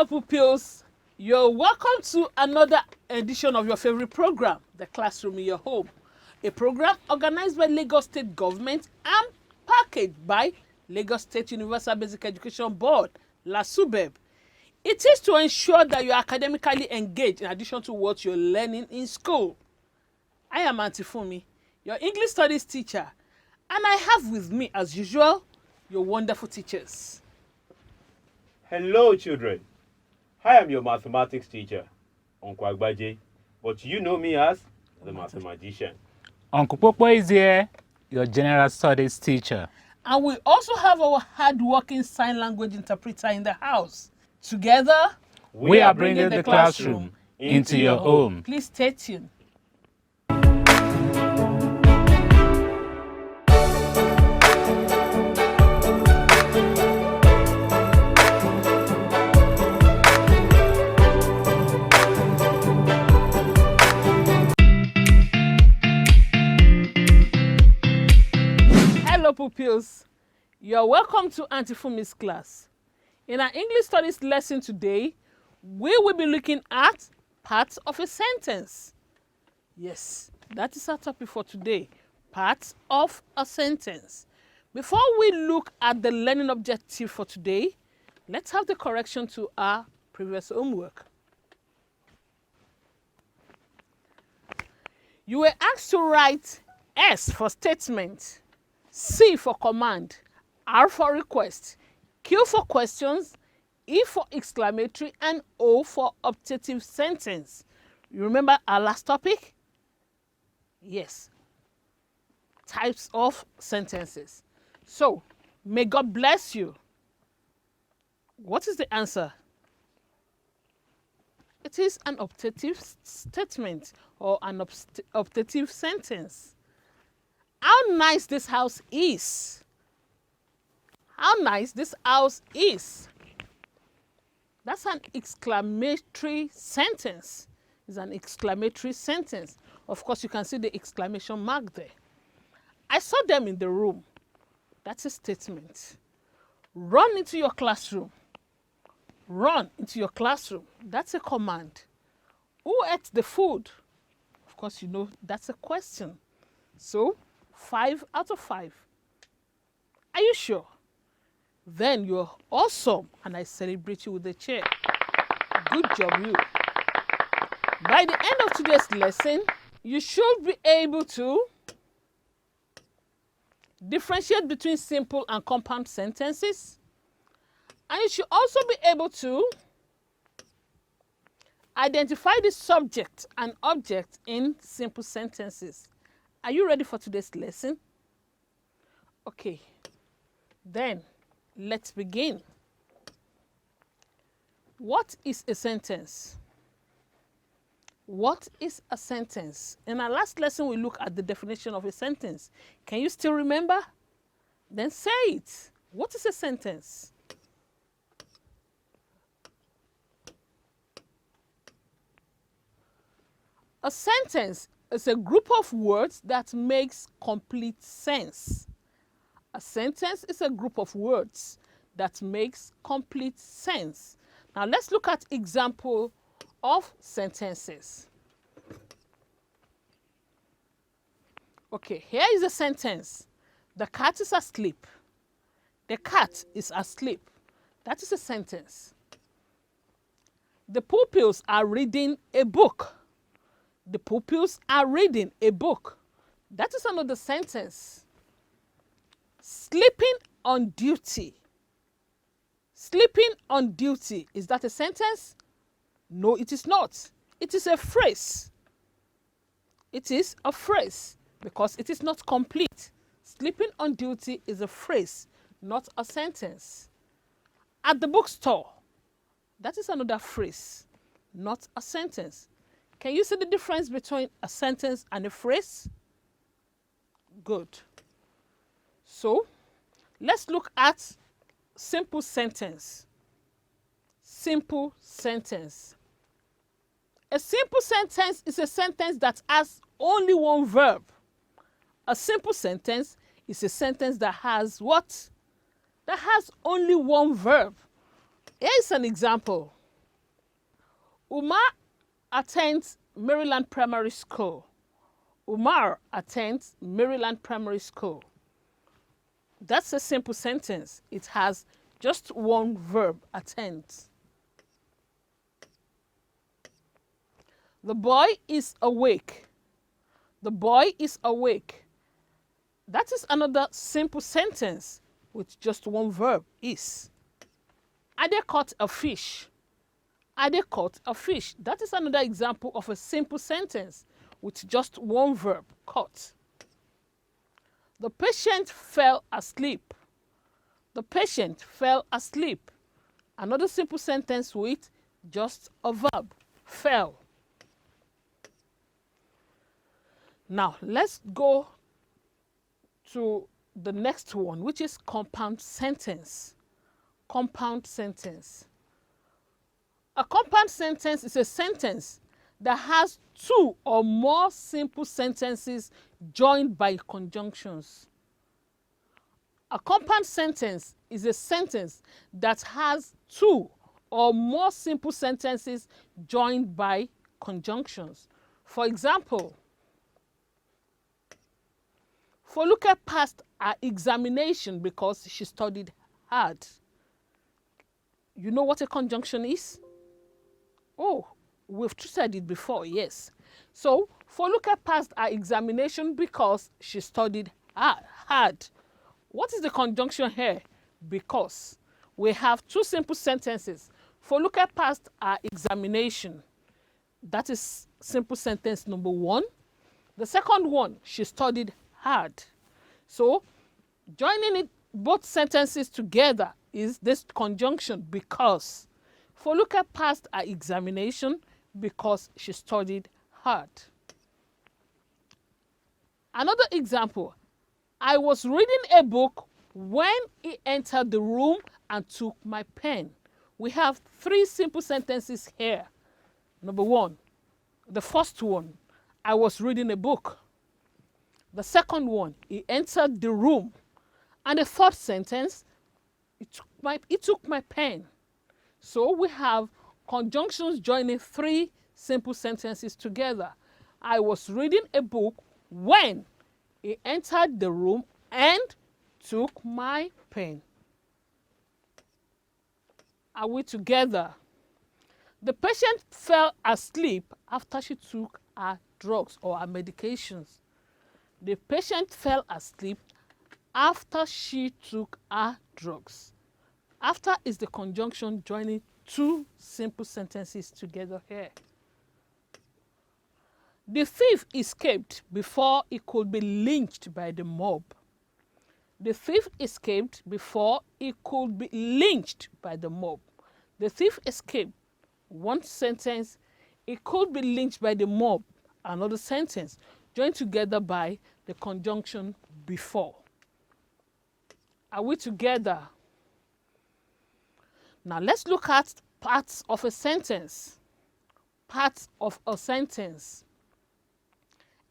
Hello, pupils. You're welcome to another edition of your favorite program, The Classroom in Your Home, a program organized by Lagos State Government and packaged by Lagos State Universal Basic Education Board, LASUBEB. It is to ensure that you are academically engaged in addition to what you're learning in school. I am Auntie Fumi, your English Studies teacher, and I have with me, as usual, your wonderful teachers. Hello, children. I am your mathematics teacher, Uncle Agbaje, but you know me as the mathematician. Uncle Popo is here, your general studies teacher. And we also have our hard-working sign language interpreter in the house. Together, We are bringing the classroom into your home. Please stay tuned. Hello, pupils. You're welcome to Auntie Fumi's class. In our English Studies lesson today, we will be looking at parts of a sentence. Yes, that is our topic for today, parts of a sentence. Before we look at the learning objective for today, let's have the correction to our previous homework. You were asked to write S for statement, C for command, R for request, Q for questions, E for exclamatory, and O for optative sentence. You remember our last topic? Yes. Types of sentences. So, may God bless you. What is the answer? It is an optative statement or an optative sentence. How nice this house is. How nice this house is. That's an exclamatory sentence. It's an exclamatory sentence. Of course, you can see the exclamation mark there. I saw them in the room. That's a statement. Run into your classroom. Run into your classroom. That's a command. Who ate the food? Of course, you know that's a question. So, 5 out of 5. Are you sure? Then you're awesome, and I celebrate you with a chair. Good job, you. By the end of today's lesson, you should be able to differentiate between simple and compound sentences, and you should also be able to identify the subject and object in simple sentences. Are you ready for today's lesson? Okay, then let's begin. What is a sentence? What is a sentence? In our last lesson, we looked at the definition of a sentence. Can you still remember? Then say it. What is a sentence? A sentence is a group of words that makes complete sense. A sentence is a group of words that makes complete sense. Now let's look at example of sentences. Okay, here is a sentence. The cat is asleep. The cat is asleep. That is a sentence. The pupils are reading a book. The pupils are reading a book. That is another sentence. Sleeping on duty. Sleeping on duty. Is that a sentence? No, it is not. It is a phrase. It is a phrase because it is not complete. Sleeping on duty is a phrase, not a sentence. At the bookstore. That is another phrase, not a sentence. Can you see the difference between a sentence and a phrase? Good. So, let's look at simple sentence. Simple sentence. A simple sentence is a sentence that has only one verb. A simple sentence is a sentence that has what? That has only one verb. Here is an example. Umar attends Maryland Primary School. Umar attends Maryland Primary School. That's a simple sentence. It has just one verb, attends. The boy is awake. The boy is awake. That is another simple sentence with just one verb, is. Ade caught a fish. Ade caught a fish. That is another example of a simple sentence with just one verb, caught. The patient fell asleep. The patient fell asleep. Another simple sentence with just a verb, fell. Now, let's go to the next one, which is compound sentence. Compound sentence. A compound sentence is a sentence that has two or more simple sentences joined by conjunctions. A compound sentence is a sentence that has two or more simple sentences joined by conjunctions. For example, Foluke passed her examination because she studied hard. You know what a conjunction is? Oh, we've said it before, yes. So, Foluke passed her examination because she studied hard. What is the conjunction here? Because. We have two simple sentences. Foluke passed her examination. That is simple sentence number one. The second one, she studied hard. So, joining it, both sentences together is this conjunction, because. Foluke passed her examination because she studied hard. Another example, I was reading a book when he entered the room and took my pen. We have three simple sentences here. Number one, the first one, I was reading a book. The second one, he entered the room. And the third sentence, he took my pen. So we have conjunctions joining three simple sentences together. I was reading a book when he entered the room and took my pen. Are we together? The patient fell asleep after she took her drugs or her medications. The patient fell asleep after she took her drugs. After is the conjunction joining two simple sentences together here. The thief escaped before he could be lynched by the mob. The thief escaped before he could be lynched by the mob. The thief escaped. One sentence, he could be lynched by the mob. Another sentence, joined together by the conjunction before. Are we together? Now let's look at parts of a sentence. Parts of a sentence.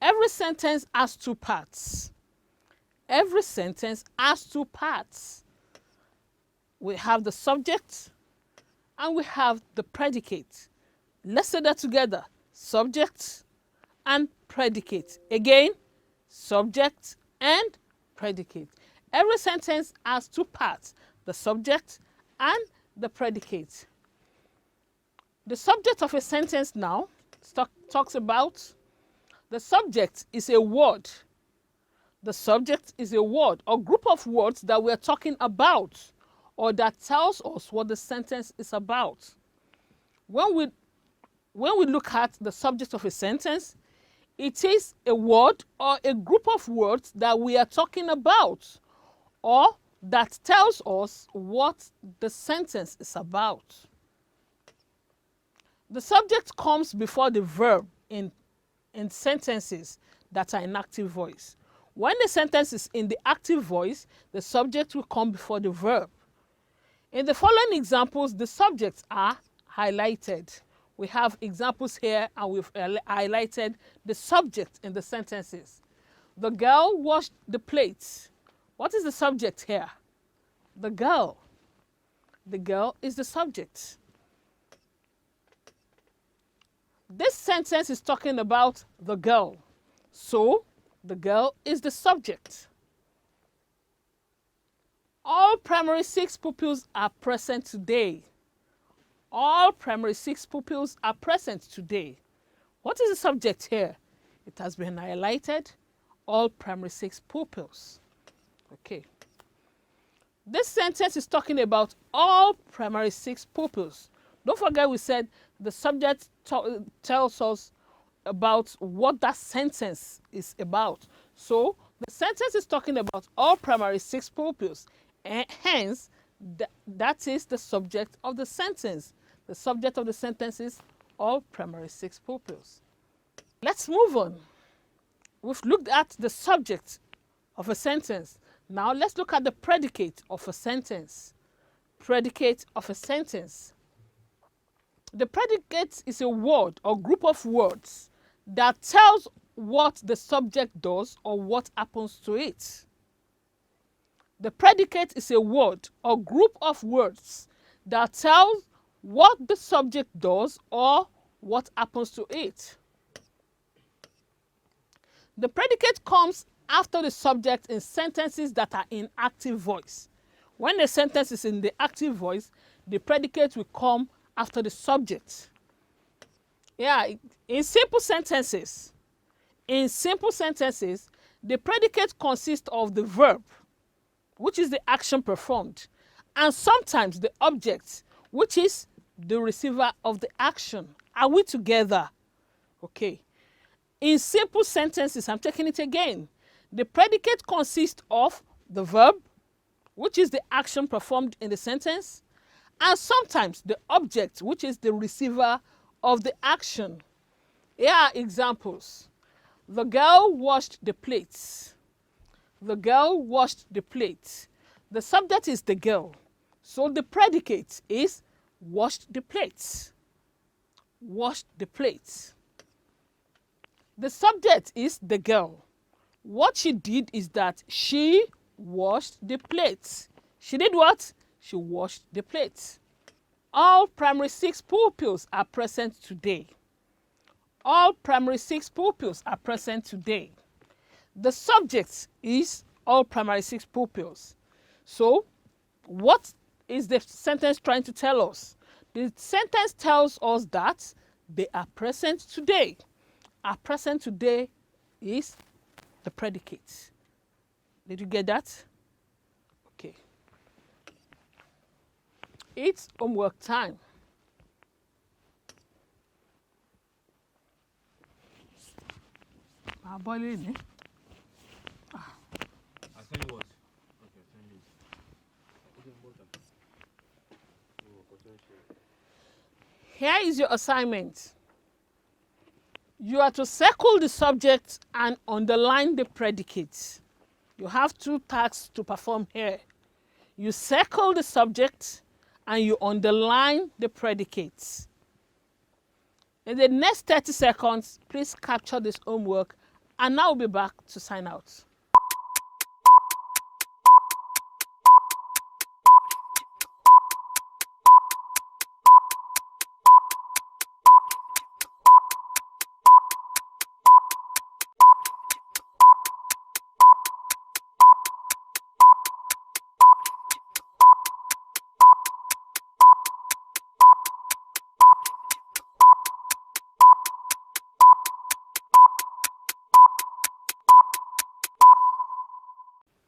Every sentence has two parts. Every sentence has two parts. We have the subject and we have the predicate. Let's say that together. Subject and predicate. Again, subject and predicate. Every sentence has two parts, the subject and the predicate. The subject of a sentence now talks about, the subject is a word. The subject is a word or group of words that we're talking about or that tells us what the sentence is about. When we look at the subject of a sentence, it is a word or a group of words that we are talking about or that tells us what the sentence is about. The subject comes before the verb in sentences that are in active voice. When the sentence is in the active voice, the subject will come before the verb. In the following examples, the subjects are highlighted. We have examples here and we've highlighted the subject in the sentences. The girl washed the plates. What is the subject here? The girl. The girl is the subject. This sentence is talking about the girl. So, the girl is the subject. All primary 6 pupils are present today. All primary 6 pupils are present today. What is the subject here? It has been highlighted. All primary 6 pupils. Okay. This sentence is talking about all primary 6 pupils. Don't forget we said the subject tells us about what that sentence is about. So the sentence is talking about all primary 6 pupils, and hence that is the subject of the sentence. The subject of the sentence is all primary 6 pupils. Let's move on. We've looked at the subject of a sentence. Now let's look at the predicate of a sentence. Predicate of a sentence. The predicate is a word or group of words that tells what the subject does or what happens to it. The predicate is a word or group of words that tells what the subject does or what happens to it. The predicate comes after the subject in sentences that are in active voice. When the sentence is in the active voice, the predicate will come after the subject. Yeah, in simple sentences, the predicate consists of the verb, which is the action performed, and sometimes the object, which is the receiver of the action. Are we together? Okay. In simple sentences, I'm taking it again. The predicate consists of the verb, which is the action performed in the sentence, and sometimes the object, which is the receiver of the action. Here are examples. The girl washed the plates. The girl washed the plates. The subject is the girl. So the predicate is washed the plates. Washed the plates. The subject is the girl. What she did is that she washed the plates. She did what? She washed the plates. All primary 6 pupils are present today. All primary 6 pupils are present today. The subject is all primary 6 pupils. So, what is the sentence trying to tell us? The sentence tells us that they are present today. Are present today is the predicate. Did you get that? Okay. It's homework time. I'll tell you what. Okay, send you. Here is your assignment. You are to circle the subject and underline the predicate. You have 2 tasks to perform here. You circle the subject and you underline the predicates. In the next 30 seconds, please capture this homework, and I'll be back to sign out.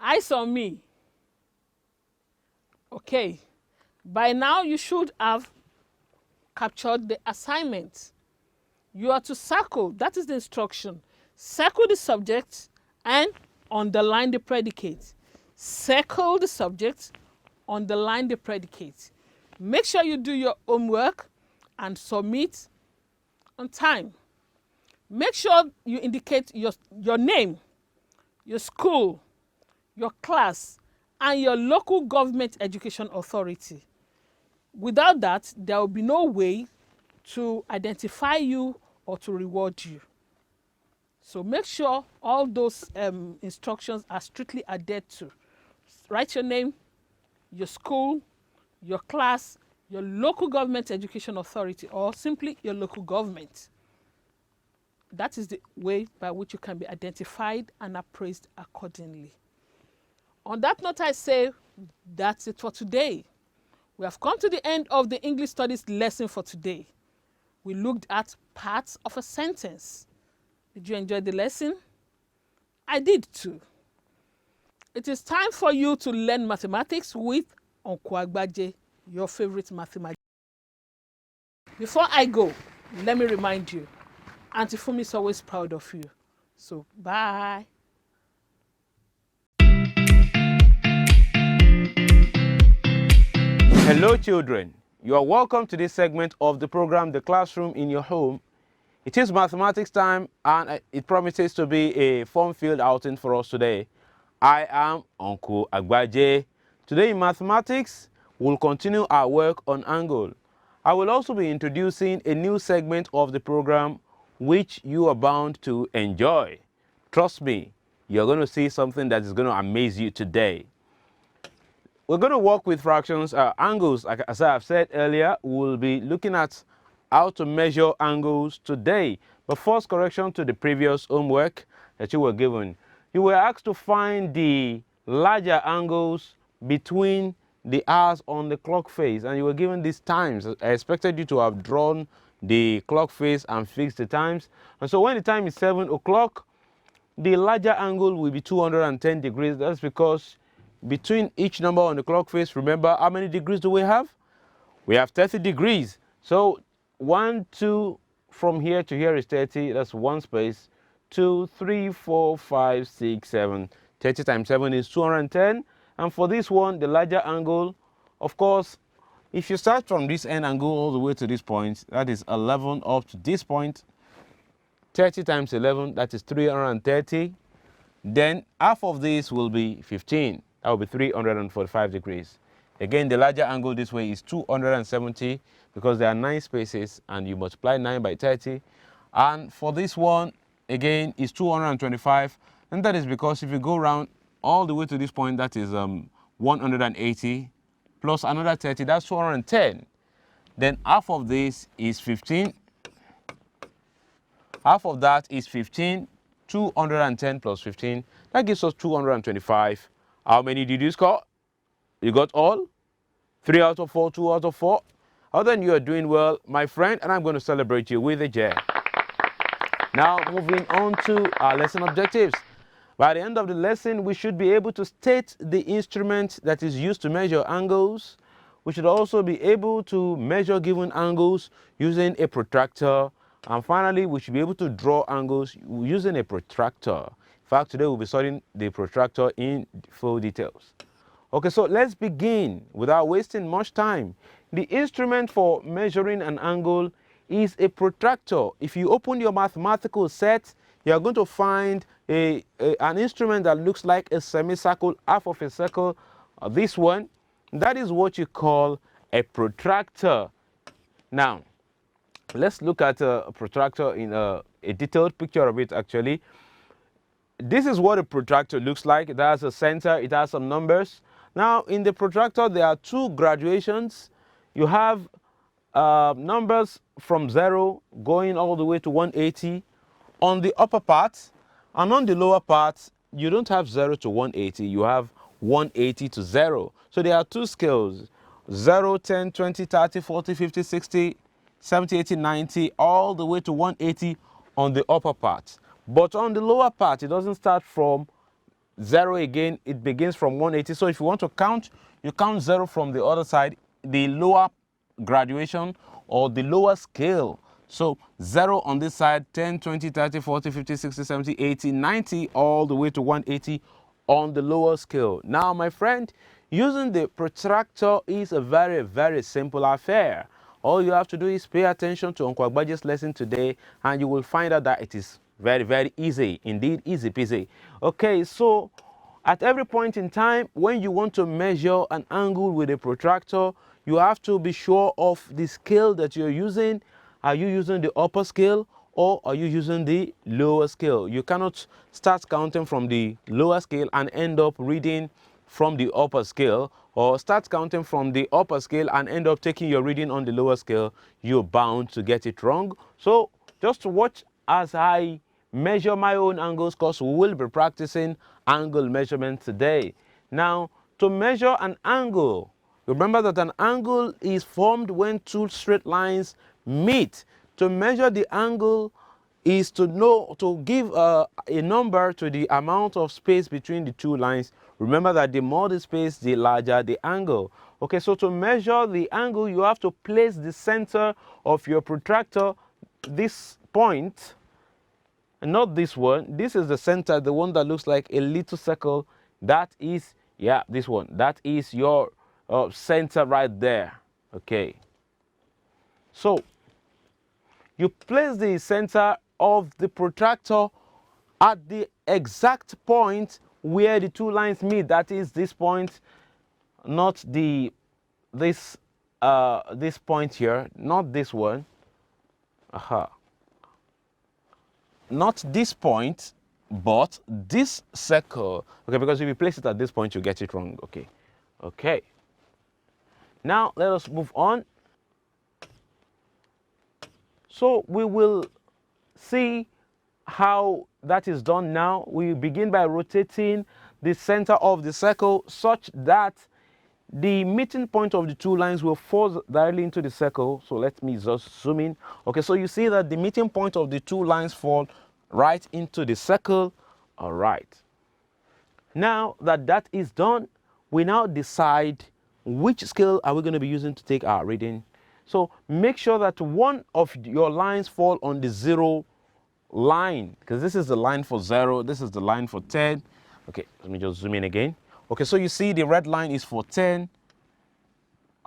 Eyes on me. Okay. By now, you should have captured the assignment. You are to circle, that is the instruction. Circle the subject and underline the predicate. Circle the subject, underline the predicate. Make sure you do your homework and submit on time. Make sure you indicate your name, your school, your class, and your local government education authority. Without that, there will be no way to identify you or to reward you. So make sure all those instructions are strictly adhered to. Write your name, your school, your class, your local government education authority, or simply your local government. That is the way by which you can be identified and appraised accordingly. On that note, I say that's it for today. We have come to the end of the English Studies lesson for today. We looked at parts of a sentence. Did you enjoy the lesson? I did too. It is time for you to learn mathematics with Uncle Agbaje, your favorite mathematician. Before I go, let me remind you, Auntie Fumi is always proud of you. So, bye. Hello, children. You are welcome to this segment of the program, The Classroom in Your Home. It is mathematics time, and it promises to be a fun-filled outing for us today. I am Uncle Agbaje. Today in mathematics, we'll continue our work on angle. I will also be introducing a new segment of the program which you are bound to enjoy. Trust me, you're going to see something that is going to amaze you today. We're going to work with fractions, angles. As I have said earlier, we'll be looking at how to measure angles today. But first, correction to the previous homework that you were given. You were asked to find the larger angles between the hours on the clock face, and you were given these times. I expected you to have drawn the clock face and fixed the times. And so when the time is 7 o'clock, the larger angle will be 210 degrees. That's because between each number on the clock face, remember how many degrees do we have? We have 30 degrees. So 1, 2, from here to here is 30. That's one space. 2, 3, 4, 5, 6, 7. 30 times 7 is 210. And for this one, the larger angle, of course, if you start from this end and go all the way to this point, that is 11 up to this point. 30 times 11, that is 330. Then half of this will be 15. That will be 345 degrees. Again, the larger angle this way is 270 because there are 9 spaces and you multiply 9 by 30. And for this one, again, is 225. And that is because if you go around all the way to this point, that is 180 plus another 30, that's 210. Then half of this is 15. Half of that is 15. 210 plus 15, that gives us 225. How many did you score? You got all? 3 out of 4, 2 out of 4. Other than you are doing well, my friend, and I'm going to celebrate you with a J. Now, moving on to our lesson objectives. By the end of the lesson, we should be able to state the instrument that is used to measure angles. We should also be able to measure given angles using a protractor. And finally, we should be able to draw angles using a protractor. In fact, today we'll be studying the protractor in full details. Okay, so let's begin without wasting much time. The instrument for measuring an angle is a protractor. If you open your mathematical set, you're going to find an instrument that looks like a semicircle, half of a circle. This one, that is what you call a protractor. Now, let's look at a protractor in a detailed picture of it actually. This is what a protractor looks like. It has a center, it has some numbers. Now in the protractor there are 2 graduations. You have numbers from 0 going all the way to 180 on the upper part, and on the lower part you don't have 0 to 180, you have 180 to 0. So there are 2 scales, 0, 10, 20, 30, 40, 50, 60, 70, 80, 90, all the way to 180 on the upper part. But on the lower part, it doesn't start from 0 again, it begins from 180. So if you want to count, you count 0 from the other side, the lower graduation or the lower scale. So 0 on this side, 10, 20, 30, 40, 50, 60, 70, 80, 90, all the way to 180 on the lower scale. Now, my friend, using the protractor is a very, very simple affair. All you have to do is pay attention to Uncle Agbaje's lesson today, and you will find out that it is very, very easy. Indeed, easy peasy. Okay, so at every point in time, when you want to measure an angle with a protractor, you have to be sure of the scale that you're using. Are you using the upper scale or are you using the lower scale? You cannot start counting from the lower scale and end up reading from the upper scale, or start counting from the upper scale and end up taking your reading on the lower scale. You're bound to get it wrong. So just watch as I measure my own angles, because we will be practicing angle measurement today. Now, to measure an angle, remember that an angle is formed when two straight lines meet. To measure the angle is to give a number to the amount of space between the two lines. Remember that the more the space, the larger the angle. Okay, so to measure the angle, you have to place the center of your protractor, this point, and not this one. This is the center, the one that looks like a little circle. That is, yeah, this one. That is your center right there. Okay. So you place the center of the protractor at the exact point where the two lines meet. That is this point, not this point here, not this one. Not this point, but this circle. Okay, because if you place it at this point, you get it wrong. Okay. Okay. Now let us move on. So we will see how that is done now. We begin by rotating the center of the circle such that the meeting point of the two lines will fall directly into the circle. So let me just zoom in. Okay, so you see that the meeting point of the two lines fall right into the circle. All right. Now that that is done, we now decide which scale are we going to be using to take our reading. So make sure that one of your lines fall on the 0 line, because this is the line for 0, this is the line for 10. Okay, let me just zoom in again. Okay, so you see the red line is for 10,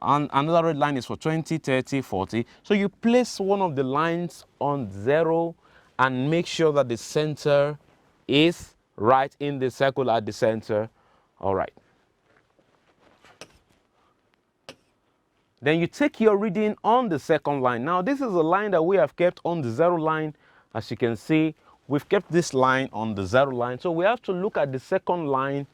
and another red line is for 20, 30, 40. So you place one of the lines on 0 and make sure that the center is right in the circle at the center. All right. Then you take your reading on the second line. Now this is a line that we have kept on the 0 line. As you can see, we've kept this line on the 0 line. So we have to look at the second line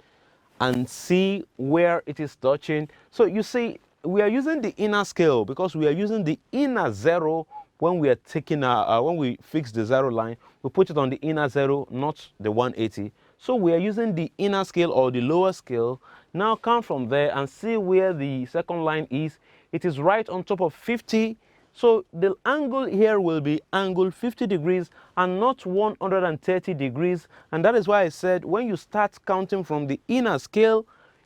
and see where it is touching. So you see, we are using the inner scale because we are using the inner 0 when we are taking when we fix the 0 line. We put it on the inner 0, not the 180. So we are using the inner scale or the lower scale. Now come from there and see where the second line is. It is right on top of 50. So the angle here will be angle 50 degrees and not 130 degrees. And that is why I said when you start counting from the inner scale,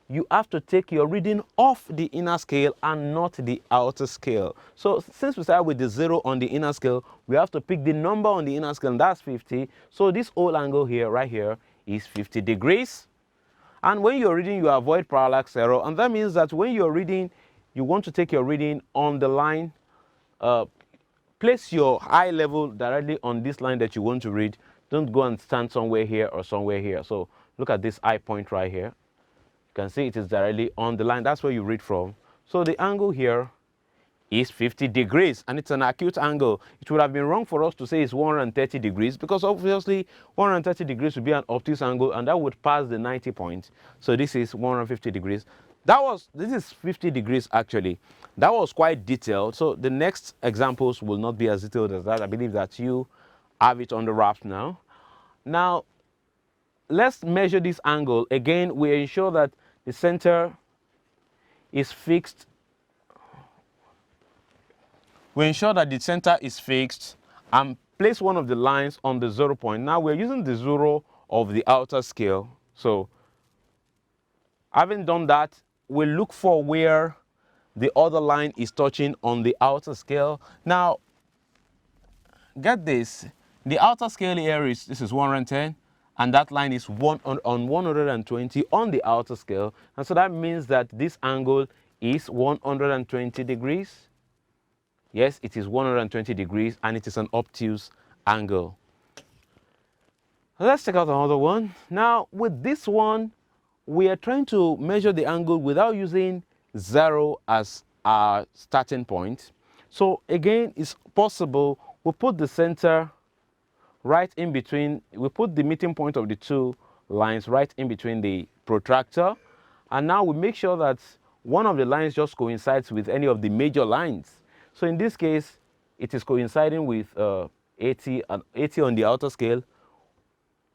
you have to take your reading off the inner scale and not the outer scale. So since we start with the 0 on the inner scale, we have to pick the number on the inner scale, and that's 50. So this whole angle here, right here, is 50 degrees. And when you're reading, you avoid parallax error. And that means that when you're reading, you want to take your reading on the line. Place your eye level directly on this line that you want to read. Don't go and stand somewhere here or somewhere here. So look at this eye point right here. You can see it is directly on the line. That's where you read from. So the angle here is 50 degrees, and it's an acute angle. It would have been wrong for us to say it's 130 degrees because obviously 130 degrees would be an obtuse angle, and that would pass the 90 point. So this is 150 degrees. This is 50 degrees actually. That was quite detailed. So the next examples will not be as detailed as that. I believe that you have it on the wraps now. Now, let's measure this angle. Again, we ensure that the center is fixed. We ensure that the center is fixed and place one of the lines on the 0 point. Now we're using the 0 of the outer scale. So having done that, we look for where the other line is touching on the outer scale. Now, get this. The outer scale here this is 110, and that line is on 120 on the outer scale. And so that means that this angle is 120 degrees. Yes, it is 120 degrees, and it is an obtuse angle. Let's check out another one. Now, with this one, we are trying to measure the angle without using 0 as our starting point. So again, it's possible. We put the center right in between. We put the meeting point of the two lines right in between the protractor. And now we make sure that one of the lines just coincides with any of the major lines. So in this case, it is coinciding with 80 and 80 on the outer scale,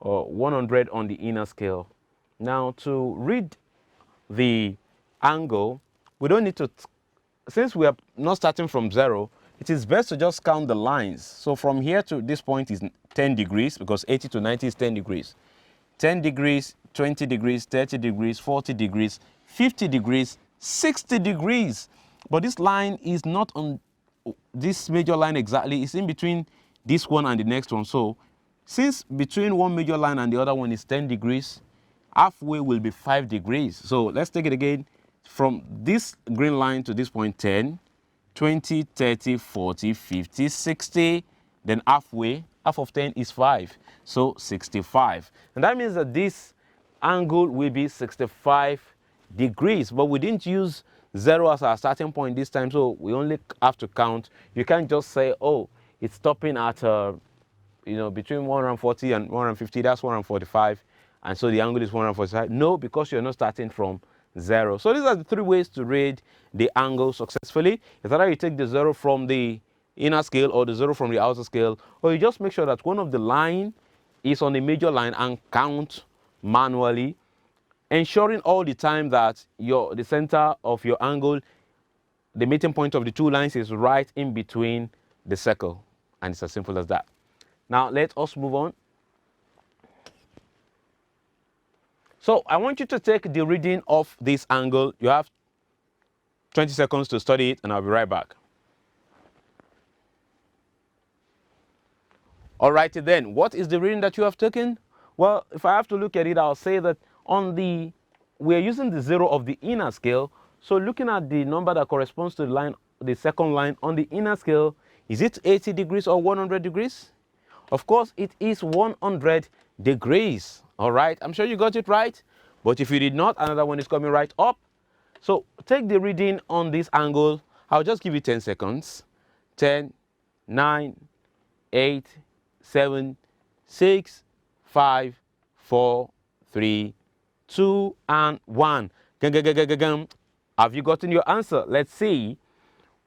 or 100 on the inner scale. Now to read the angle, we don't need to, since we are not starting from 0, it is best to just count the lines. So from here to this point is 10 degrees, because 80 to 90 is 10 degrees. 10 degrees, 20 degrees, 30 degrees, 40 degrees, 50 degrees, 60 degrees. But this line is not on this major line exactly. It's in between this one and the next one. So since between one major line and the other one is 10 degrees, halfway will be 5 degrees. So let's take it again. From this green line to this point, 10, 20, 30, 40, 50, 60, then halfway, half of 10 is 5, so 65. And that means that this angle will be 65 degrees, but we didn't use 0 as our starting point this time, so we only have to count. You can't just say, oh, it's stopping at, between 140 and 150, that's 145, and so the angle is 145. No, because you're not starting from 0. So these are the 3 ways to read the angle successfully. It's either you take the 0 from the inner scale or the 0 from the outer scale, or you just make sure that one of the line is on a major line and count manually, ensuring all the time that the center of your angle, the meeting point of the 2 lines, is right in between the circle. And it's as simple as that. Now let us move on. So I want you to take the reading of this angle. You have 20 seconds to study it, and I'll be right back. Alrighty then, what is the reading that you have taken? Well, if I have to look at it, I'll say that we're using the 0 of the inner scale. So looking at the number that corresponds to the line, the second line on the inner scale, is it 80 degrees or 100 degrees? Of course, it is 100 degrees. All right, I'm sure you got it right. But if you did not, another one is coming right up. So take the reading on this angle. I'll just give you 10 seconds. 10, 9, 8, 7, 6, 5, 4, 3, 2, and 1. Have you gotten your answer? Let's see.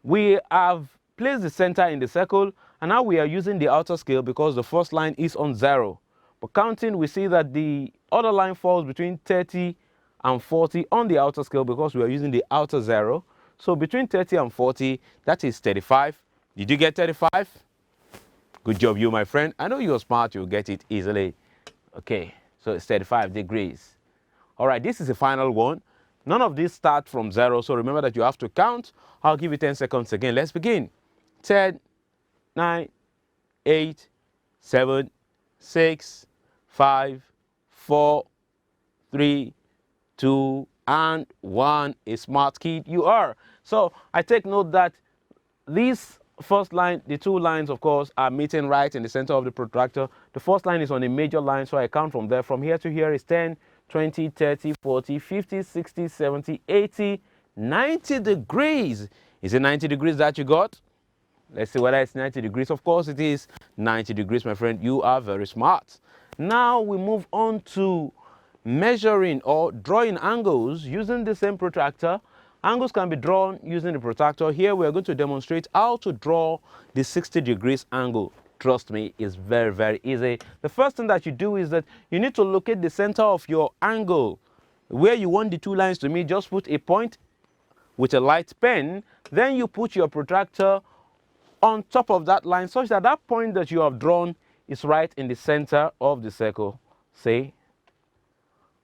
We have placed the center in the circle, and now we are using the outer scale because the first line is on 0. But counting, we see that the other line falls between 30 and 40 on the outer scale because we are using the outer 0. So between 30 and 40, that is 35. Did you get 35? Good job, you, my friend. I know you're smart, you'll get it easily. Okay, so it's 35 degrees. All right, this is the final one. None of these start from 0, so remember that you have to count. I'll give you 10 seconds again. Let's begin. 10, 9, 8, 7, 6, 5, 4, 3, 2, and 1. A smart kid you are. So I take note that this first line, the 2 lines, of course, are meeting right in the center of the protractor. The first line is on a major line, so I count from there. From here to here is 10, 20, 30, 40, 50, 60, 70, 80, 90 degrees. Is it 90 degrees that you got? Let's see whether it's 90 degrees. Of course it is 90 degrees, my friend. You are very smart. Now we move on to measuring or drawing angles using the same protractor. Angles can be drawn using the protractor. Here we are going to demonstrate how to draw the 60 degrees angle. Trust me, it's very, very easy. The first thing that you do is that you need to locate the center of your angle. Where you want the 2 lines to meet, just put a point with a light pen. Then you put your protractor on top of that line such that that point that you have drawn is right in the center of the circle. Say,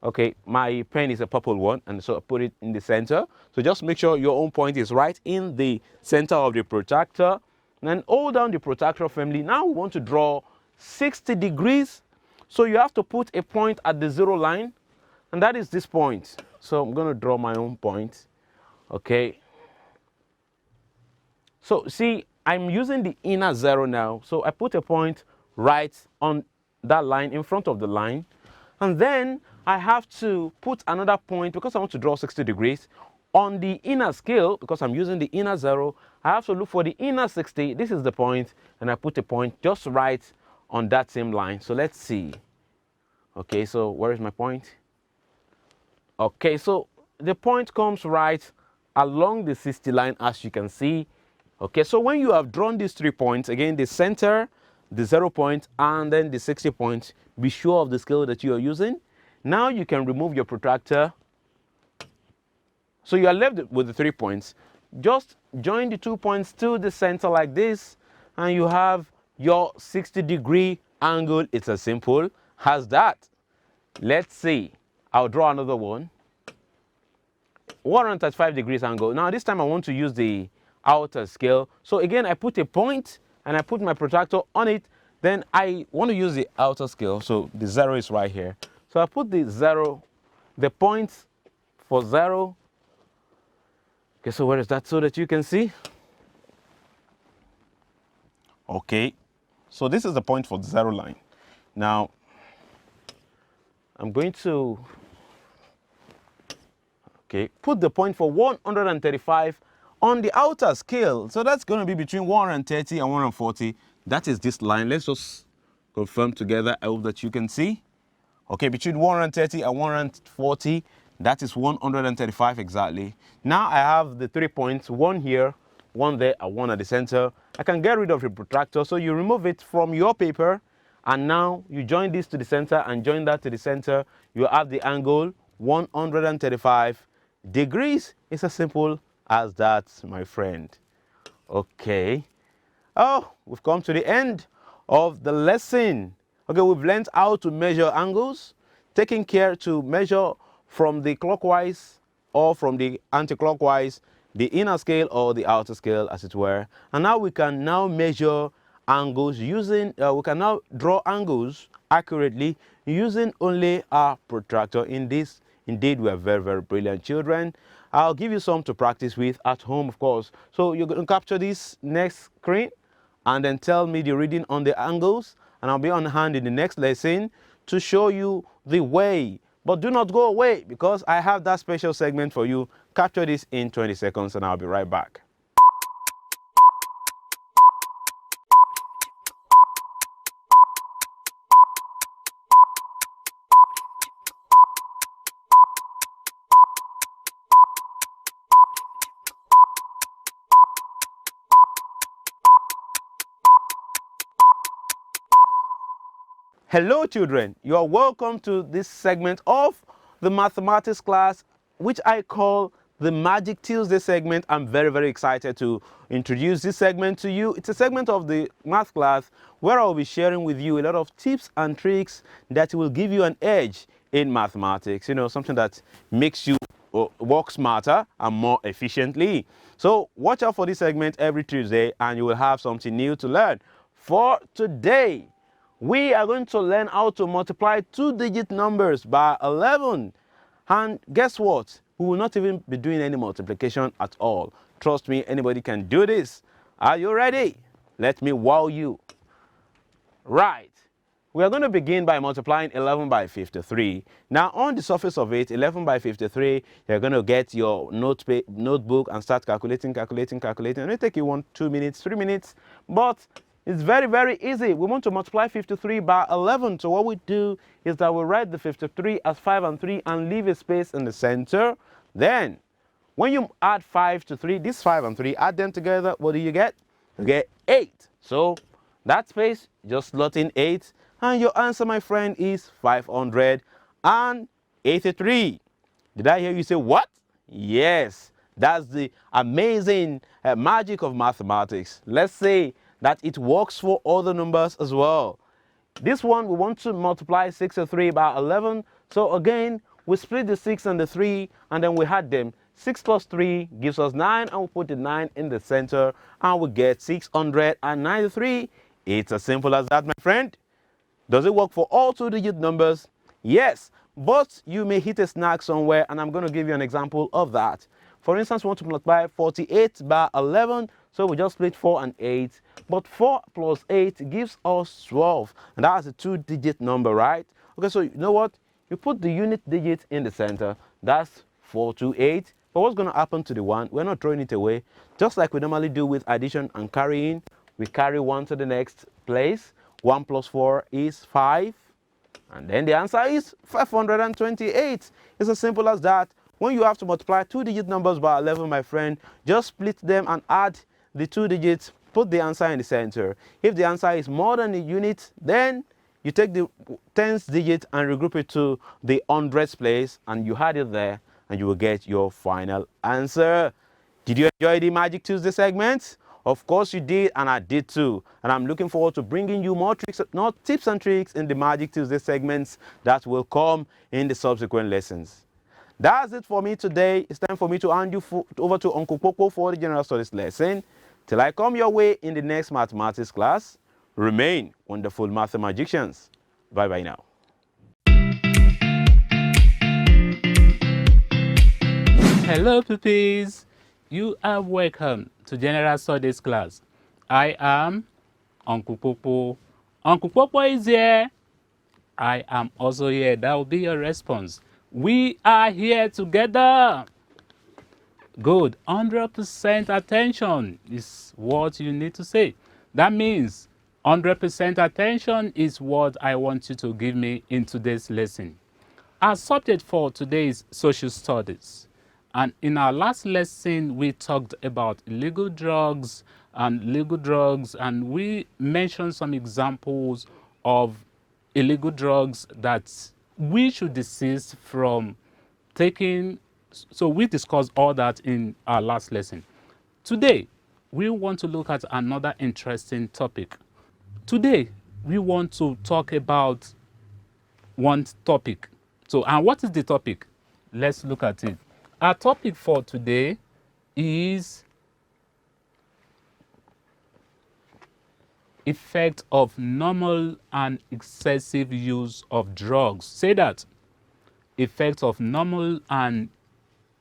okay, my pen is a purple one, and so I put it in the center. So just make sure your own point is right in the center of the protractor. And then hold down the protractor firmly. Now we want to draw 60 degrees. So you have to put a point at the 0 line, and that is this point. So I'm going to draw my own point. Okay. So see, I'm using the inner 0 now. So I put a point right on that line, in front of the line. And then I have to put another point, because I want to draw 60 degrees, on the inner scale, because I'm using the inner 0. I have to look for the inner 60. This is the point, and I put a point just right on that same line. So let's see. Okay, so where is my point? Okay, so the point comes right along the 60 line, as you can see. Okay, so when you have drawn these 3 points, again, the center, the 0 point and then the 60 point. Be sure of the scale that you are using. Now you can remove your protractor. So you are left with the 3 points. Just join the 2 points to the center like this, and you have your 60-degree angle. It's as simple as that. Let's see. I'll draw another one. 135 degrees angle. Now this time I want to use the outer scale. So again, I put a point and I put my protractor on it. Then I want to use the outer scale. So the 0 is right here. So I put the 0, the point for 0. Okay, so where is that so that you can see? Okay, so this is the point for the 0 line. Now, I'm going to, okay, put the point for 135 on the outer scale. So that's going to be between 130 and 140. That is this line. Let's just confirm together. I hope that you can see. Okay, between 130 and 140, that is 135 exactly. Now I have the 3 points, one here, one there, and one at the center. I can get rid of the protractor. So you remove it from your paper, and now you join this to the center and join that to the center. You have the angle 135 degrees. It's as simple as that, my friend. Okay. Oh, we've come to the end of the lesson. Okay, we've learned how to measure angles, taking care to measure from the clockwise or from the anti-clockwise, the inner scale or the outer scale, as it were. And now we can now measure angles using, we can now draw angles accurately using only our protractor. Indeed, we are very, very brilliant children. I'll give you some to practice with at home, of course. So you're going to capture this next screen and then tell me the reading on the angles, and I'll be on hand in the next lesson to show you the way. But do not go away, because I have that special segment for you. Capture this in 20 seconds and I'll be right back. Hello children, you are welcome to this segment of the mathematics class, which I call the Magic Tuesday segment. I'm very, very excited to introduce this segment to you. It's a segment of the math class where I'll be sharing with you a lot of tips and tricks that will give you an edge in mathematics, you know, something that makes you work smarter and more efficiently. So watch out for this segment every Tuesday and you will have something new to learn. For today, we are going to learn how to multiply two-digit numbers by 11. And guess what? We will not even be doing any multiplication at all. Trust me, anybody can do this. Are you ready? Let me wow you. Right. We are going to begin by multiplying 11 by 53. Now, on the surface of it, 11 by 53, you're going to get your notebook and start calculating. It may take you 2 minutes, 3 minutes, but it's very, very easy. We want to multiply 53 by 11. So what we do is that we write the 53 as 5 and 3 and leave a space in the center. Then, when you add 5 to 3, this 5 and 3, add them together, what do you get? You get 8. So that space, just slot in 8. And your answer, my friend, is 583. Did I hear you say what? Yes, that's the amazing magic of mathematics. Let's say that it works for other numbers as well. This one, we want to multiply 63 by 11. So again, we split the 6 and the 3, and then we add them. 6 plus 3 gives us 9, and we put the 9 in the center, and we get 693. It's as simple as that, my friend. Does it work for all two-digit numbers? Yes, but you may hit a snag somewhere, and I'm going to give you an example of that. For instance, we want to multiply 48 by 11, so we just split 4 and 8. But 4 plus 8 gives us 12, and that's a two-digit number, right? Okay, so you know what? You put the unit digit in the center. That's 428. But what's going to happen to the 1? We're not throwing it away. Just like we normally do with addition and carrying, we carry 1 to the next place. 1 plus 4 is 5. And then the answer is 528. It's as simple as that. When you have to multiply two-digit numbers by 11, my friend, just split them and add the 2 digits put the answer in the center. If the answer is more than a unit, then you take the tens digit and regroup it to the hundreds place, and you add it there, and you will get your final answer. Did you enjoy the Magic Tuesday segment? Of course you did, and I did too. And I'm looking forward to bringing you more tips and tricks in the Magic Tuesday segments that will come in the subsequent lessons. That's it for me today. It's time for me to hand you over to Uncle Popo for the General Studies lesson. Till I come your way in the next mathematics class, remain wonderful mathemagicians. Bye-bye now. Hello, pupils. You are welcome to General Studies class. I am Uncle Popo. Uncle Popo is here. I am also here. That will be your response. We are here together. Good. 100% attention is what you need to say. That means 100% attention is what I want you to give me in today's lesson. Our subject for today is social studies. And in our last lesson, we talked about illegal drugs, and we mentioned some examples of illegal drugs that we should desist from taking. So we discussed all that in our last lesson. Today, we want to look at another interesting topic. Today, we want to talk about one topic. So, and what is the topic? Let's look at it. Our topic for today is effect of normal and excessive use of drugs. Say that. Effect of normal and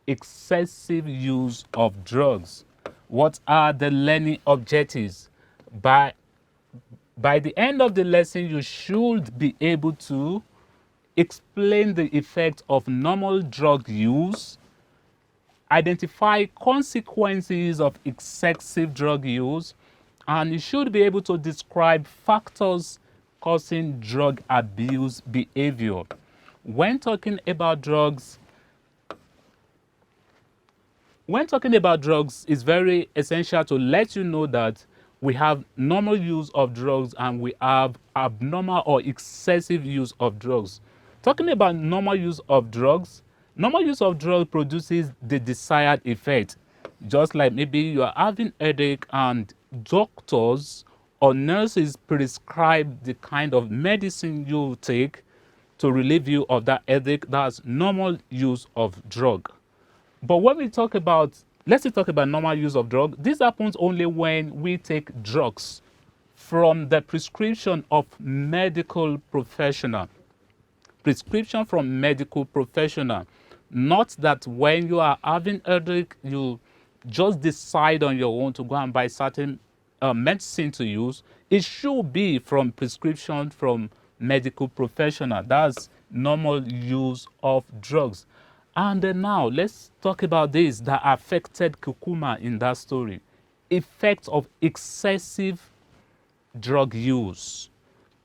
excessive use of drugs. What are the learning objectives? By the end of the lesson, you should be able to explain the effect of normal drug use, identify consequences of excessive drug use, and you should be able to describe factors causing drug abuse behavior. When talking about drugs, it's very essential to let you know that we have normal use of drugs and we have abnormal or excessive use of drugs. Talking about normal use of drugs produces the desired effect. Just like maybe you are having headache and doctors or nurses prescribe the kind of medicine you take to relieve you of that headache. That's normal use of drug. But when we talk about, let's talk about normal use of drug, this happens only when we take drugs from the prescription of medical professional. Prescription from medical professional. Not that when you are having headache, you just decide on your own to go and buy certain medicine to use. It should be from prescription from medical professional. That's normal use of drugs. And then now let's talk about this that affected Kukuma in that story. Effects of excessive drug use.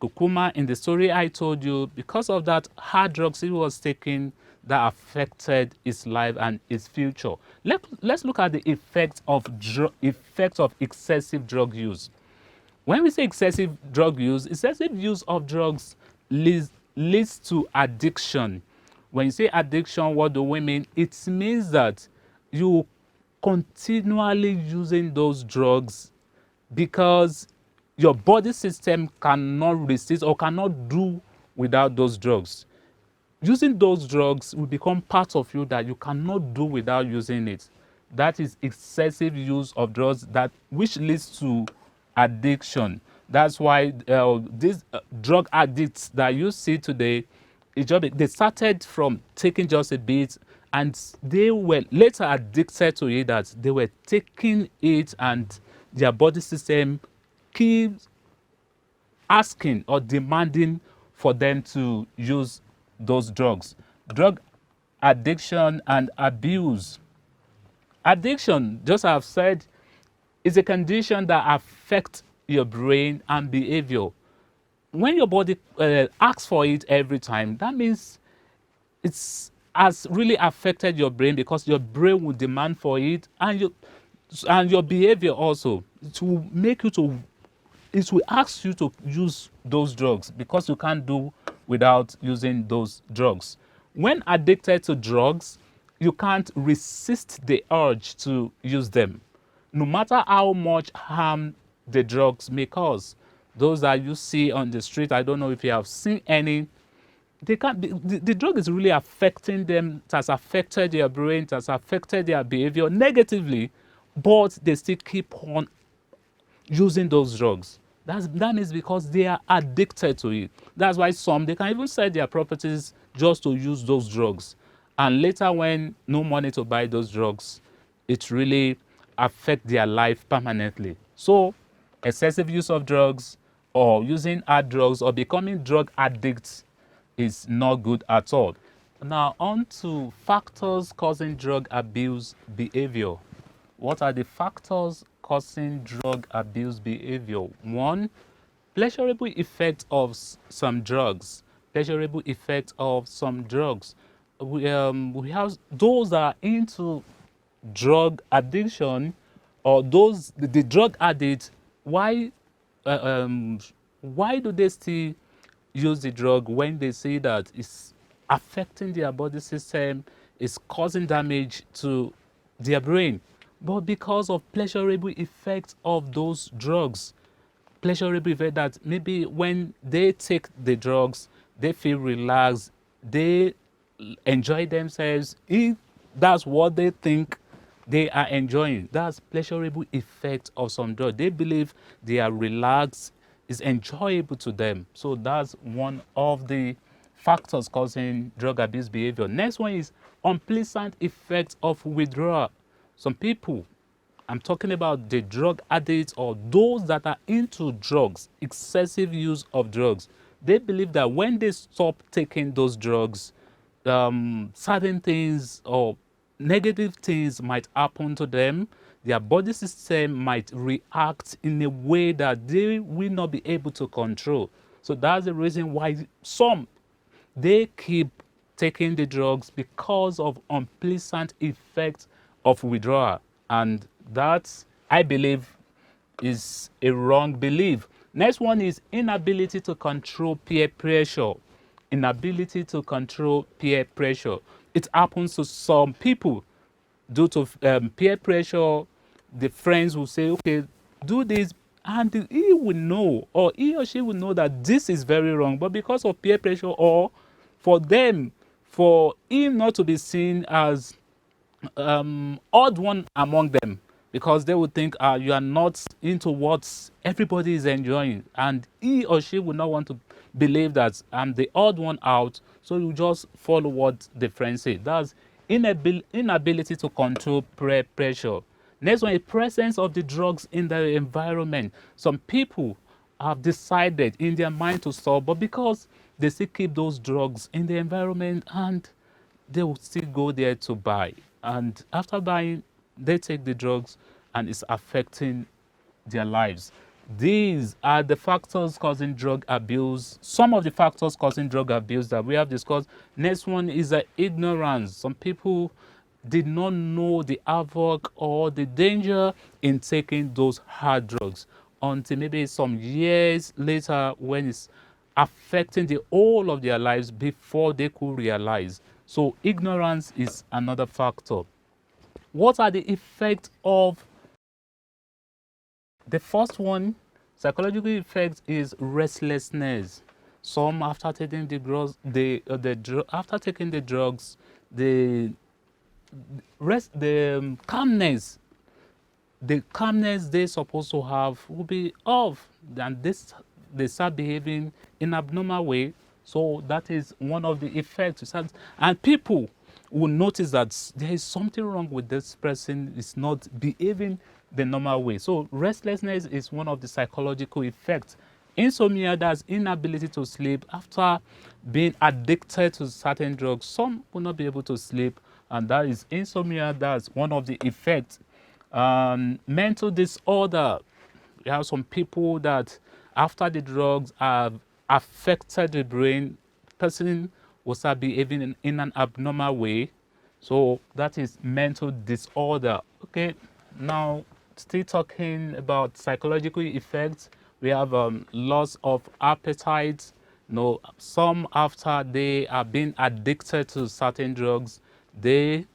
Kukuma, in the story I told you, because of that hard drugs he was taking, that affected his life and his future. Let's look at the effects of excessive drug use. When we say excessive drug use of drugs leads to addiction. When you say addiction, what do we mean? It means that you continually using those drugs because your body system cannot resist or cannot do without those drugs. Using those drugs will become part of you that you cannot do without using it. That is excessive use of drugs which leads to addiction. That's why these drug addicts that you see today, they started from taking just a bit and they were later addicted to it, that they were taking it and their body system keeps asking or demanding for them to use those drugs. Drug addiction and abuse. Addiction, just as I've said, is a condition that affects your brain and behavior. When your body asks for it every time, that means it has really affected your brain because your brain will demand for it. And And your behavior also, it will make you to, it will ask you to use those drugs because you can't do without using those drugs. When addicted to drugs, you can't resist the urge to use them, no matter how much harm the drugs may cause. Those that you see on the street, I don't know if you have seen any, they can't the drug is really affecting them. It has affected their brain, it has affected their behavior negatively, but they still keep on using those drugs. That means because they are addicted to it. That's why some, they can even sell their properties just to use those drugs. And later, when no money to buy those drugs, it really affect their life permanently. So excessive use of drugs or using hard drugs or becoming drug addicts is not good at all. Now on to factors causing drug abuse behavior. What are the factors causing drug abuse behavior? One, pleasurable effect of some drugs. Pleasurable effect of some drugs. We have those that are into drug addiction, or those the drug addicts. Why uh, um, why do they still use the drug when they see that it's affecting their body system, it's causing damage to their brain? But because of pleasurable effects of those drugs, pleasurable effect that maybe when they take the drugs, they feel relaxed, they enjoy themselves. If that's what they think they are enjoying, that's pleasurable effect of some drug. They believe they are relaxed, is enjoyable to them. So that's one of the factors causing drug abuse behavior. Next one is unpleasant effects of withdrawal. Some people, I'm talking about the drug addicts or those that are into drugs, excessive use of drugs. They believe that when they stop taking those drugs, certain things or negative things might happen to them. Their body system might react in a way that they will not be able to control. So that's the reason why some, they keep taking the drugs because of unpleasant effects of withdrawal. And that, I believe, is a wrong belief. Next one is inability to control peer pressure. Inability to control peer pressure. It happens to some people due to peer pressure. The friends will say, okay, do this, and he will know, or he or she will know that this is very wrong, but because of peer pressure, or for them, for him not to be seen as odd one among them, because they would think you are not into what everybody is enjoying, and he or she would not want to believe that I'm the odd one out, so you just follow what the friends say. That's inability to control pressure. Next one is presence of the drugs in the environment. Some people have decided in their mind to stop, but because they still keep those drugs in the environment, and they will still go there to buy. And after buying, they take the drugs and it's affecting their lives. These are the factors causing drug abuse. Some of the factors causing drug abuse that we have discussed. Next one is ignorance. Some people did not know the havoc or the danger in taking those hard drugs until maybe some years later, when it's affecting the whole of their lives before they could realize. So ignorance is another factor. What are the effects of the first one? Psychological effect is restlessness. Some, after taking the drugs, after taking the drugs, the calmness, the calmness they're supposed to have will be off, and they start behaving in abnormal way. So that is one of the effects. And people will notice that there is something wrong with this person, is not behaving the normal way. So restlessness is one of the psychological effects. Insomnia, that's inability to sleep after being addicted to certain drugs. Some will not be able to sleep, and that is insomnia. That's one of the effects. Mental disorder. We have some people that after the drugs have affected the brain, person will start behaving in an abnormal way. So that is mental disorder. Okay. Now, still talking about psychological effects, we have loss of appetite. Some after they are being addicted to certain drugs, they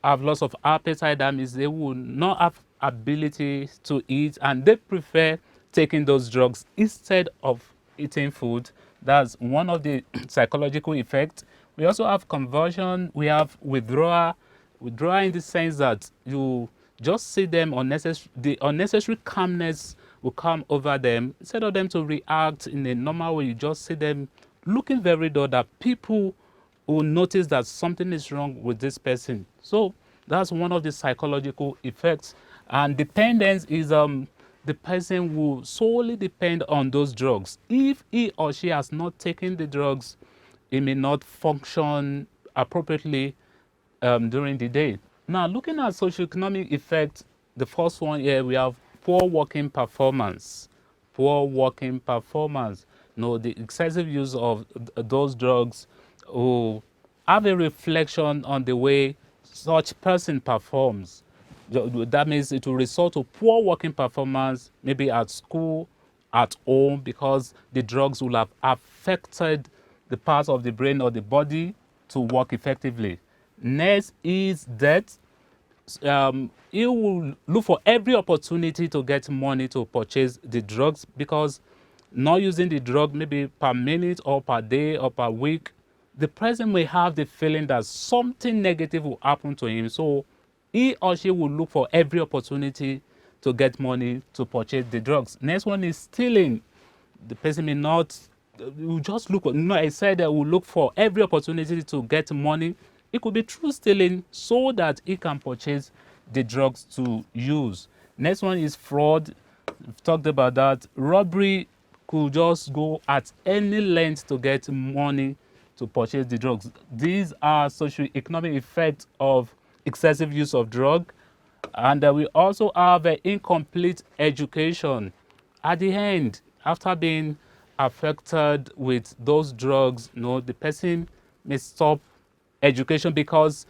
have loss of appetite. That means they will not have ability to eat, and they prefer taking those drugs instead of eating food. That's one of the psychological effects. We also have conversion. We have withdrawal. Withdrawal in the sense that you just see them unnecessary. The unnecessary calmness will come over them instead of them to react in a normal way. You just see them looking very dull, that people will notice that something is wrong with this person. So that's one of the psychological effects. And dependence is the person will solely depend on those drugs. If he or she has not taken the drugs, it may not function appropriately during the day. Now, looking at socioeconomic effects, the first one here, we have poor working performance. Poor working performance. The excessive use of those drugs will have a reflection on the way such person performs. That means it will result to poor working performance, maybe at school, at home, because the drugs will have affected the parts of the brain or the body to work effectively. Next is that he will look for every opportunity to get money to purchase the drugs, because not using the drug maybe per minute or per day or per week, the person may have the feeling that something negative will happen to him. So he or she will look for every opportunity to get money to purchase the drugs. Next one is stealing. The person may not, will just look, I said that will look for every opportunity to get money. It could be through stealing so that he can purchase the drugs to use. Next one is fraud. We've talked about that. Robbery could just go at any length to get money to purchase the drugs. These are socioeconomic effects of excessive use of drug. And we also have incomplete education. At the end, after being affected with those drugs, the person may stop education because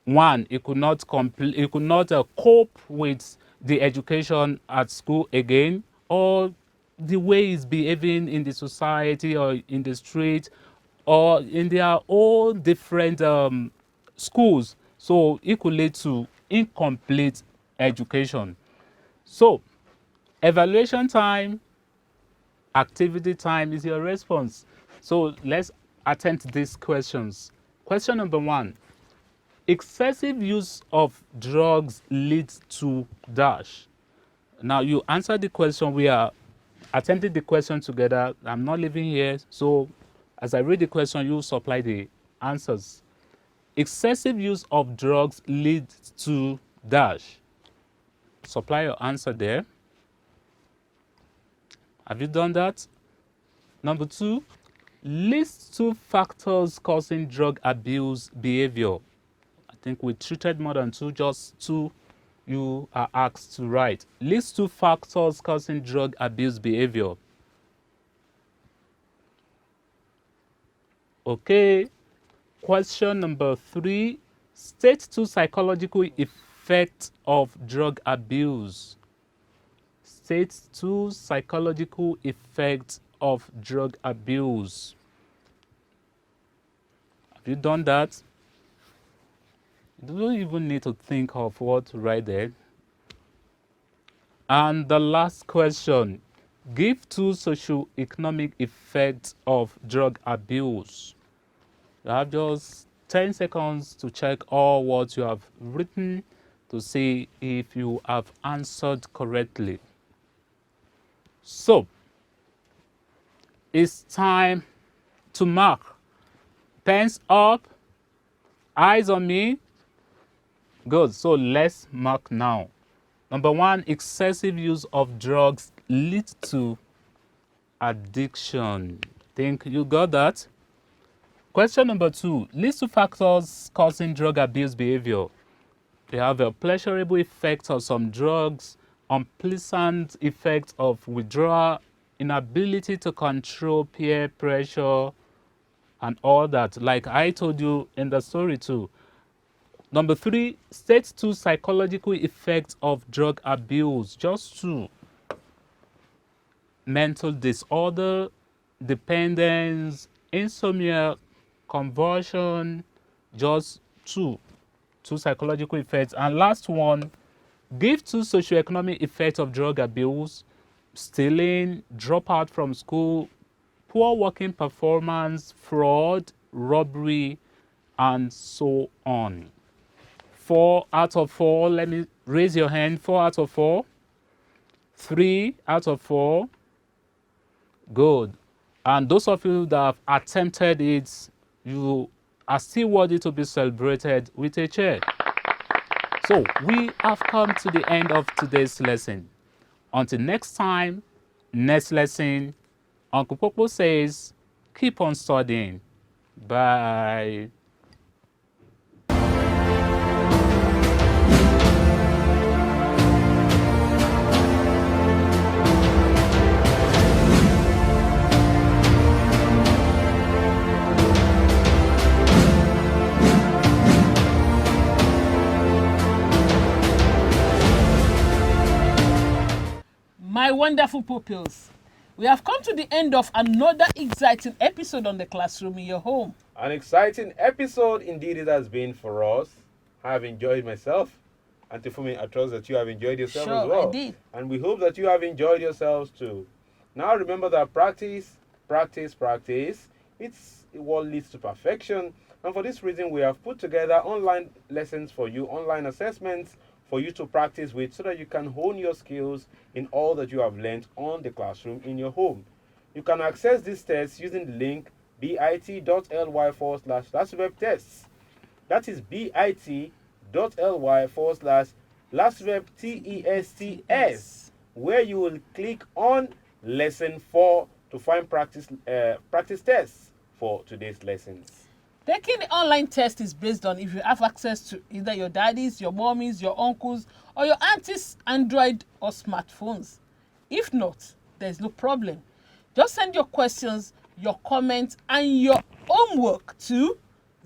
one, he could not cope with the education at school again, or the way he's behaving in the society or in the street or in their own different schools. So it could lead to incomplete education. So evaluation time, activity time is your response. So let's attempt these questions. Question number 1. Excessive use of drugs leads to dash. Now you answer the question. We are attempting the question together. I'm not leaving here. So as I read the question, you supply the answers. Excessive use of drugs leads to dash. Supply your answer there. Have you done that? Number 2, list 2 factors causing drug abuse behavior. I think we treated more than 2, just 2 you are asked to write. List 2 factors causing drug abuse behavior. Okay. Question number 3, state 2 psychological effects of drug abuse. State 2 psychological effects of drug abuse. Have you done that? You don't even need to think of what to write there. And the last question, give 2 socio-economic effects of drug abuse. You have just 10 seconds to check all what you have written to see if you have answered correctly. So, it's time to mark. Pens up, eyes on me. Good, so let's mark now. Number 1, excessive use of drugs leads to addiction. Think you got that? Question number 2, list 2 factors causing drug abuse behavior. They have a pleasurable effect of some drugs, unpleasant effects of withdrawal, inability to control peer pressure, and all that. Like I told you in the story too, Number 3, state 2 psychological effects of drug abuse. Just 2. Mental disorder, dependence, insomnia, conversion. Just 2. 2 psychological effects. And last one, give 2 socioeconomic effects of drug abuse: stealing, dropout from school, poor working performance, fraud, robbery, and so on. 4 out of 4. Let me raise your hand. 4 out of 4. 3 out of 4. Good. And those of you that have attempted it, you are still worthy to be celebrated with a chair. So we have come to the end of today's lesson. Until next time, next lesson, Uncle Popo says, keep on studying. Bye. My wonderful pupils, we have come to the end of another exciting episode on the classroom in your home. An exciting episode indeed it has been for us. I have enjoyed myself. And Tifumi, I trust that you have enjoyed yourself as well. I did. And we hope that you have enjoyed yourselves too. Now remember that practice, it's what leads to perfection. And for this reason, we have put together online lessons for you, online assessments for you to practice with, so that you can hone your skills in all that you have learned on the classroom in your home. You can access these tests using the link bit.ly/lastwebtests. That is bit.ly/lastwebtests, where you will click on lesson 4 to find practice tests for today's lessons. Taking the online test is based on if you have access to either your daddy's, your mommy's, your uncle's, or your auntie's Android or smartphones. If not, there's no problem. Just send your questions, your comments, and your homework to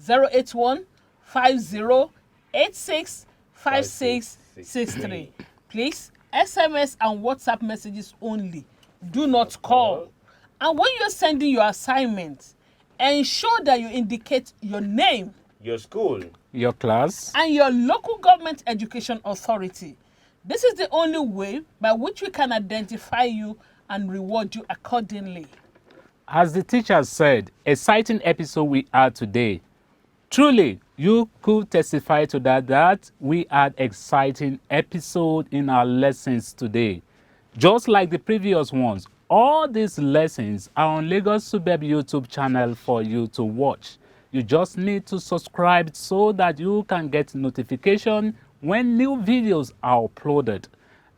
081 5086 5663. Please, SMS and WhatsApp messages only. Do not call. And when you're sending your assignments, ensure that you indicate your name, your school, your class, and your local government education authority. This is the only way by which we can identify you and reward you accordingly. As the teacher said, exciting episode we had today. Truly, you could testify to that we had exciting episode in our lessons today. Just like the previous ones, all these lessons are on Lagos Suburb YouTube channel for you to watch. You just need to subscribe so that you can get notification when new videos are uploaded.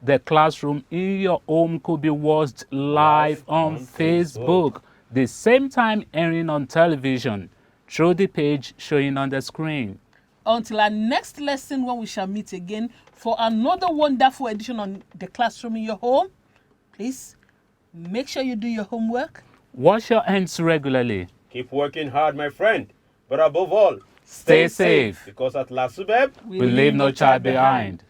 The classroom in your home could be watched live on Facebook, the same time airing on television, through the page showing on the screen. Until our next lesson, when we shall meet again for another wonderful edition on the classroom in your home, please make sure you do your homework. Wash your hands regularly. Keep working hard, my friend. But above all, Stay safe. Because at La Subeb, We leave no child behind.